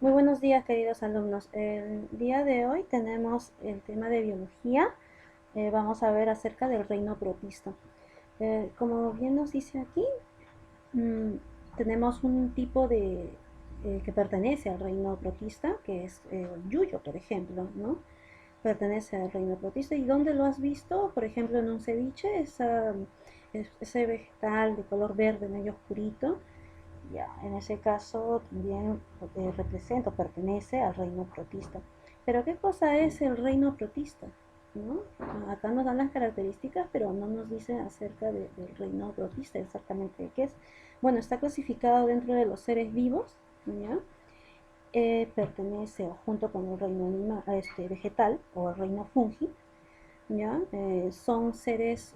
Muy buenos días, queridos alumnos. El día de hoy tenemos el tema de biología. Vamos a ver acerca del reino protista. Como bien nos dice aquí, mm, tenemos un tipo que pertenece al reino protista, que es el yuyo, por ejemplo, ¿no? Pertenece al reino protista. ¿Y dónde lo has visto? Por ejemplo, en un ceviche, ese vegetal de color verde medio oscurito. Ya, en ese caso también representa o pertenece al reino protista. Pero ¿qué cosa es el reino protista? ¿No? Acá nos dan las características, pero no nos dicen acerca del reino protista exactamente qué es. Bueno, está clasificado dentro de los seres vivos, ¿ya? Pertenece o junto con el reino vegetal o el reino fungi, ¿ya? Son seres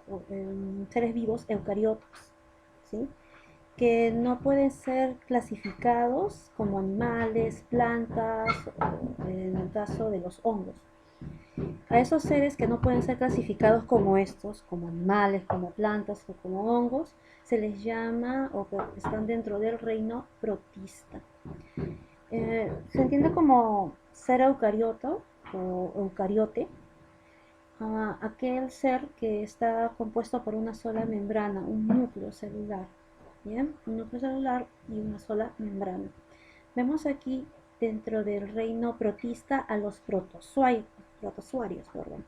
vivos eucariotos, ¿sí? Que no pueden ser clasificados como animales, plantas, o en el caso de los hongos. A esos seres que no pueden ser clasificados como estos, como animales, como plantas o como hongos, se les llama o están dentro del reino protista. Se entiende como ser eucarioto o eucariote, aquel ser que está compuesto por una sola membrana, un núcleo celular. Bien, un núcleo celular y una sola membrana. Vemos aquí dentro del reino protista a los protozoarios, perdón.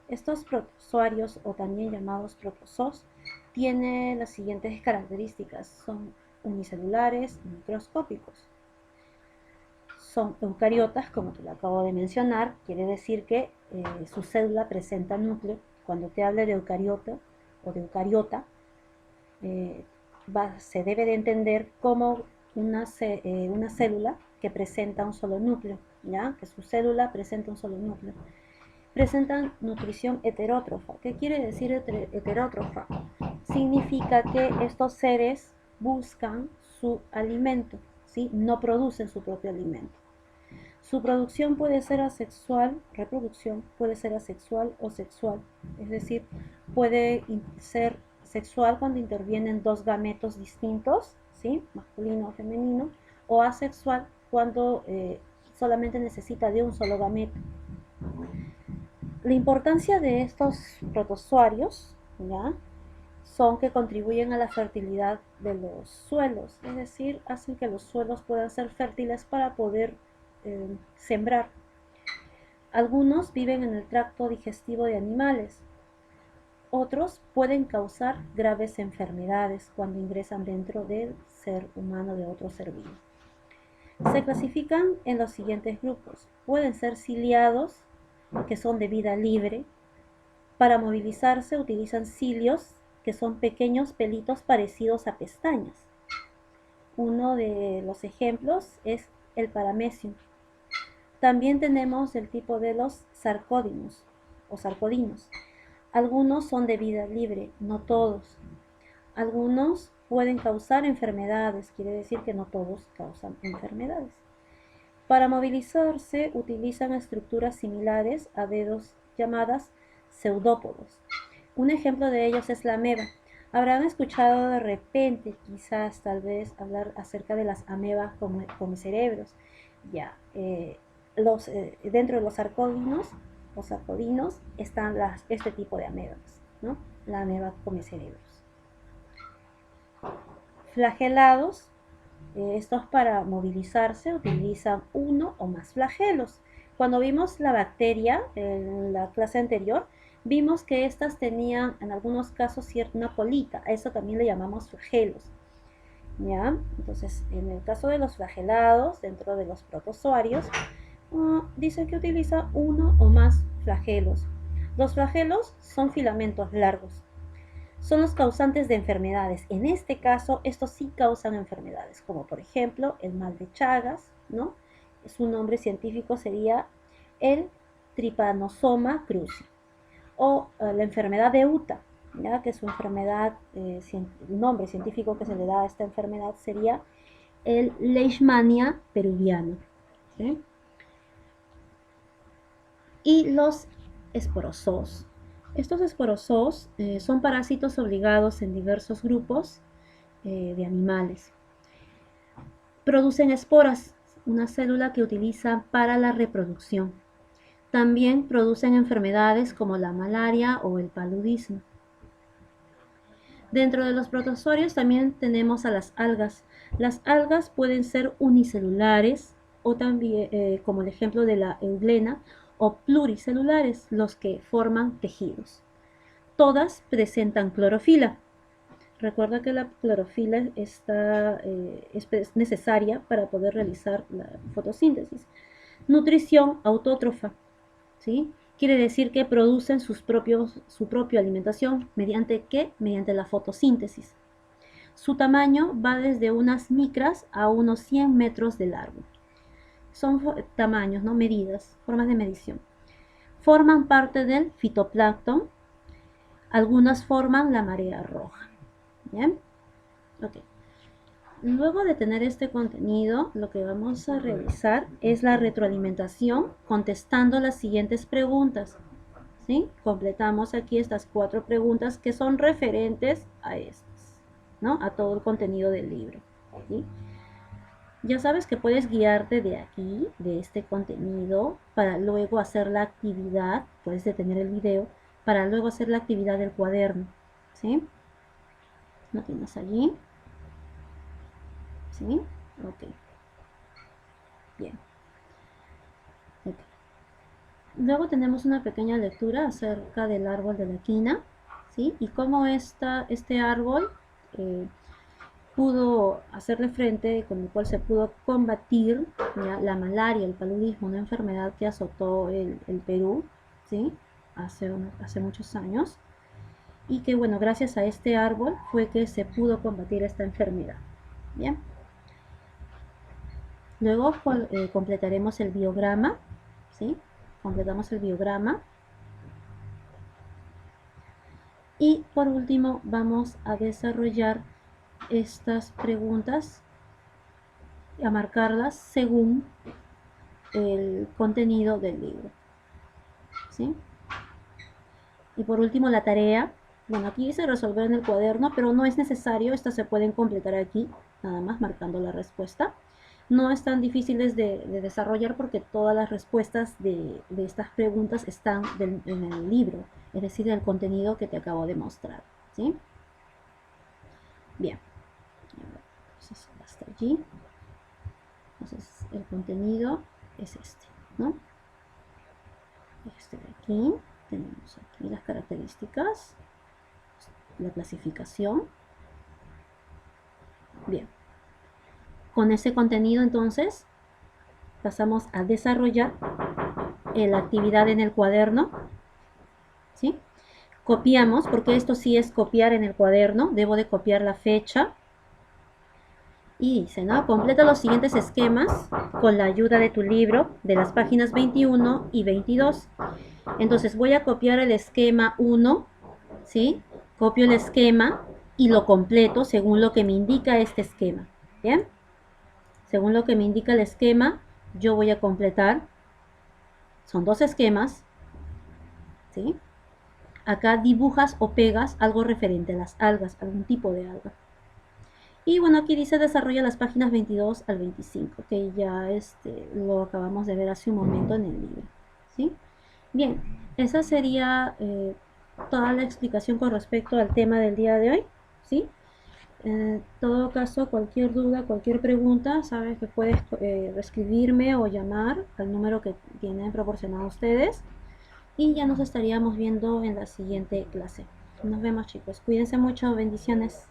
Estos protozoarios, o también llamados protozoos, tienen las siguientes características. Son unicelulares y microscópicos. Son eucariotas, como te lo acabo de mencionar, quiere decir que su célula presenta núcleo. Cuando te hable de eucariota o de eucariota, se debe de entender como una célula que presenta un solo núcleo, ¿ya? Que su célula presenta un solo núcleo. Presentan nutrición heterótrofa. ¿Qué quiere decir heterótrofa? Significa que estos seres buscan su alimento, ¿sí? No producen su propio alimento. Su producción puede ser asexual, reproducción puede ser asexual o sexual, es decir, puede ser sexual cuando intervienen dos gametos distintos, ¿sí? Masculino o femenino, o asexual cuando solamente necesita de un solo gameto. La importancia de estos protozoarios, ¿ya? Son que contribuyen a la fertilidad de los suelos, es decir, hacen que los suelos puedan ser fértiles para poder sembrar. Algunos viven en el tracto digestivo de animales, otros pueden causar graves enfermedades cuando ingresan dentro del ser humano de otro ser vivo. Se clasifican en los siguientes grupos. Pueden ser ciliados, que son de vida libre. Para movilizarse utilizan cilios, que son pequeños pelitos parecidos a pestañas. Uno de los ejemplos es el paramecium. También tenemos el tipo de los sarcódinos o sarcodinos. Algunos son de vida libre, no todos. Algunos pueden causar enfermedades, quiere decir que no todos causan enfermedades. Para movilizarse utilizan estructuras similares a dedos llamadas pseudópodos. Un ejemplo de ellos es la ameba. Habrán escuchado de repente, quizás, tal vez, hablar acerca de las amebas como cerebros. Ya, dentro de los sarcodinos están este tipo de amebas, ¿no? La ameba come cerebros. Flagelados, estos para movilizarse utilizan uno o más flagelos. Cuando vimos la bacteria en la clase anterior, vimos que estas tenían en algunos casos una colita, a eso también le llamamos flagelos. ¿Ya? Entonces, en el caso de los flagelados, dentro de los protozoarios, dice que utiliza uno o más flagelos. Los flagelos son filamentos largos. Son los causantes de enfermedades. En este caso, estos sí causan enfermedades, como por ejemplo el mal de Chagas, ¿no? Su nombre científico sería el Trypanosoma cruzi. O la enfermedad de UTA, ¿ya? Que su enfermedad, el nombre científico que se le da a esta enfermedad sería el Leishmania peruviana. ¿Sí? Y los esporozoos. Estos esporozoos son parásitos obligados en diversos grupos de animales. Producen esporas, una célula que utilizan para la reproducción. También producen enfermedades como la malaria o el paludismo. Dentro de los protozoarios también tenemos a las algas. Las algas pueden ser unicelulares o también, como el ejemplo de la euglena, o pluricelulares, los que forman tejidos. Todas presentan clorofila. Recuerda que la clorofila es necesaria para poder realizar la fotosíntesis. Nutrición autótrofa, ¿sí? Quiere decir que producen su propia alimentación. ¿Mediante qué? Mediante la fotosíntesis. Su tamaño va desde unas micras a unos 100 metros de largo. Son tamaños, ¿no? Medidas, formas de medición. Forman parte del fitoplancton. Algunas forman la marea roja. ¿Bien? Ok. Luego de tener este contenido, lo que vamos a realizar es la retroalimentación contestando las siguientes preguntas. ¿Sí? Completamos aquí estas 4 preguntas que son referentes a estas, ¿no? A todo el contenido del libro. ¿Sí? Ya sabes que puedes guiarte de aquí, de este contenido, para luego hacer la actividad, puedes detener el video, para luego hacer la actividad del cuaderno. ¿Sí? Lo tienes allí. ¿Sí? Ok. Bien. Okay. Luego tenemos una pequeña lectura acerca del árbol de la quina, ¿sí? Y cómo este árbol pudo hacerle frente, con el cual se pudo combatir, ¿ya?, la malaria, el paludismo, una enfermedad que azotó el Perú, ¿sí? Hace muchos años. Y que, bueno, gracias a este árbol fue que se pudo combatir esta enfermedad. Bien. Luego completaremos el biograma, ¿sí? Completamos el biograma. Y por último vamos a desarrollar estas preguntas, a marcarlas según el contenido del libro, ¿sí? Y por último la tarea. Bueno, aquí dice resolver en el cuaderno, pero no es necesario, estas se pueden completar aquí, nada más marcando la respuesta. No están difíciles de desarrollar porque todas las respuestas de estas preguntas están en el libro, es decir, el contenido que te acabo de mostrar, ¿sí? Bien, entonces hasta allí. Entonces el contenido es este, ¿no? Este de aquí, tenemos aquí las características, la clasificación. Bien. Con ese contenido entonces pasamos a desarrollar la actividad en el cuaderno, ¿sí? Copiamos, porque esto sí es copiar en el cuaderno, debo de copiar la fecha. Y dice, ¿no? Completa los siguientes esquemas con la ayuda de tu libro, de las páginas 21 y 22. Entonces voy a copiar el esquema 1, ¿sí? Copio el esquema y lo completo según lo que me indica este esquema, ¿bien? Según lo que me indica el esquema, yo voy a completar. Son 2 esquemas, ¿sí? Acá dibujas o pegas algo referente a las algas, algún tipo de alga. Y bueno, aquí dice desarrolla las páginas 22 al 25, que ya lo acabamos de ver hace un momento en el libro, ¿sí? Bien, esa sería toda la explicación con respecto al tema del día de hoy, ¿sí? En todo caso, cualquier duda, cualquier pregunta, sabes que puedes escribirme o llamar al número que tienen proporcionado ustedes. Y ya nos estaríamos viendo en la siguiente clase. Nos vemos, chicos. Cuídense mucho. Bendiciones.